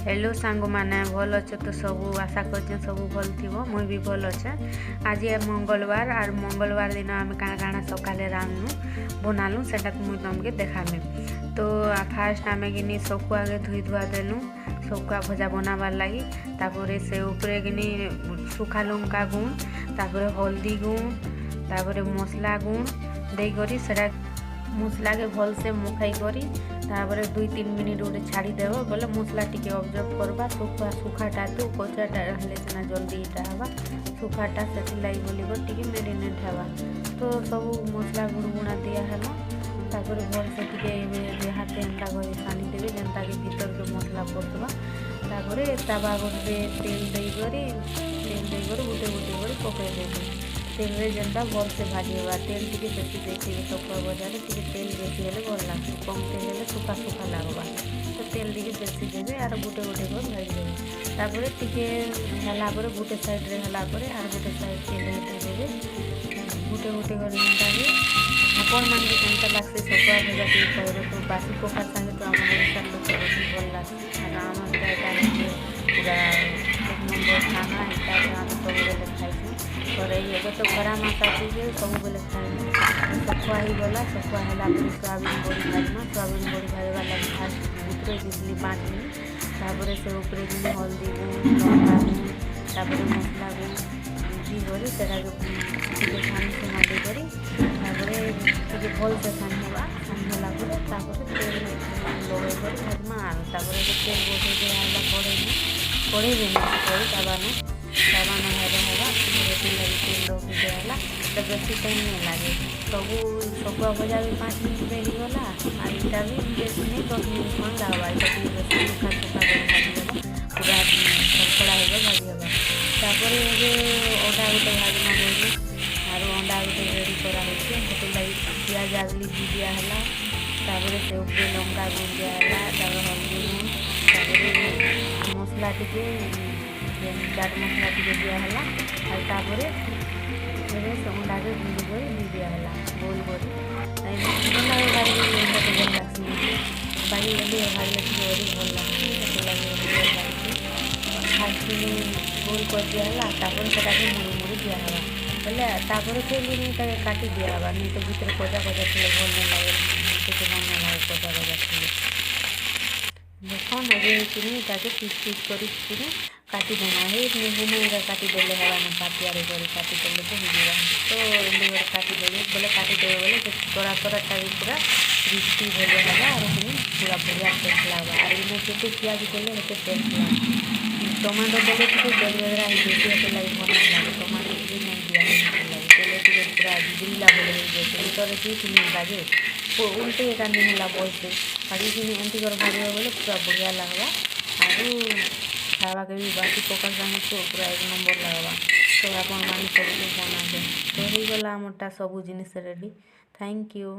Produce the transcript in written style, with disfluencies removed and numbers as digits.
Hello सांग मैंने भल अच्छे तो सब आशा कर सब भल थी मुई भी भल अच्छे। आज मंगलवार और मंगलवार दिन आम काଣା सकाले रांधनु बनालु से मुझे तुमके देखामी। तो फास्ट आम कि सबको आगे धोई धुआ देलु सबका भजा बनाबार लगी। तापर से उपरे कि सुखा लंका गुण तापर हल्दी गुण तापर मसला गुण देकर से मसला के भल से मुखाई करी तापर 2-3 मिनिट गोटे छाड़ीदेव बोले मसला टी ऑब्जर्व करवा सुखाटा तो कचाटा हेल्ले सीना जल्दी इटा हवा सुखाटा से लगी बोल टी मेरीनेट हवा। तो सब मसला गुणगुणा दिहला तापर भल से टी हाथे एंता कर छाणीदेवी जेनता कि भीतर के मसला पड़वा। तापर तवा गोटे तेल देकर गोटे गोटे पकईदेवी तेल में जेनता भल से भाजीवा। तेल टी बेसी देखिए सकुआ बजार टी तेल बेसी हेल्ले भल लगे कम तेल हेल्ले सुखा सुखा लगवा। तो तेल टी बेसी देवे आर गोटे गोटे कर भाजीदेवे तापर टी है गोटे साइड रे है आर गोटे साइड तेल देवे गोटे गोटे कर जेनता कि आपण मान केनता लगसे सकुआ भजा टी कहबे तो बासी पोखा संगे तो आम ओडिशा लोक बेसी भल लगे आम पूरा एक नंबर खाना इटा आम सब बेले खाई और ये तो खरा मासा चीज सब बेले खाए सकुआ ही गला सकुआ है सोयाबीन बड़ी भाजमा सोयाबीन बड़ी भाजवा लगे फास्ट उतरे दिखली 5 मिनट तापर से उपरे हल्दी गुण लंका गुण तापर मसला गुण दी करी से छानी छुना देकर भल से छानीवा छानीला तेल लगे कर भाजमा तेल बसई दिया कड़े तवा हेल्ले तेल रखी दिहला तो बेसी टाइम नहीं लगे सब सकुआ भजा भी 5 मिनट में गला और इटा भी बेसी नहीं 10 मिनट खंड लगवा इटा बेसी सुखा सुखा पूरा खड़ा होगा भाजी हवा। तापर अंडा गोटे भाजमा बोली और अंडा गोटे रेडी कराई से लगे पियाज आगली भी दिहला तापर से उपरे लंका गुण दिहला तापर हल्दी गुण तापर मसला टी चाट मसला टी दिहला और तापर अंडा के गुंडी कर दिहला गोल कर भल लगे भल लगे बाड़ी गली भाजले भल लगे फास्ट गोल कर दिहला तापर से मुड़ी मुड़ी दिहवा बोले तापर से काटी दिहवा नहीं तो भीतर कचा कचा थे भल नहीं लगे भल नहीं लगे कचा कचा थे देखन एवं पिस कर काटी देना है मुझे काटी देले हवा ना पातियारे कर काटी देले तो हो तो एंडी काटी देवे बोले काटी देवे बोले तोरा तोराटा भी पूरा क्रिस्पी भले हवा और पूरा बढ़िया टेस्ट लगा और इन्हें केते पियाज देले हेते टेस्ट लगा। टमाटो देले टी बेदरा ही बेसी हेते लगे भल लगे टमाटो भी नहीं दिया लगे तेले टी पूरा दिला बोले जैसे भीतर जी नहीं लगे उल्टे एटा नहीं होला बोलते खाली कि एंटी कर भाजवा बोले पूरा बढ़िया लगवा और खावा के भी बासी पकड़ जाने तो पूरा 1 नंबर लगवा। तो आप सब बना दे तो हो गला आमटा सब जिनिस रेडी। Thank you.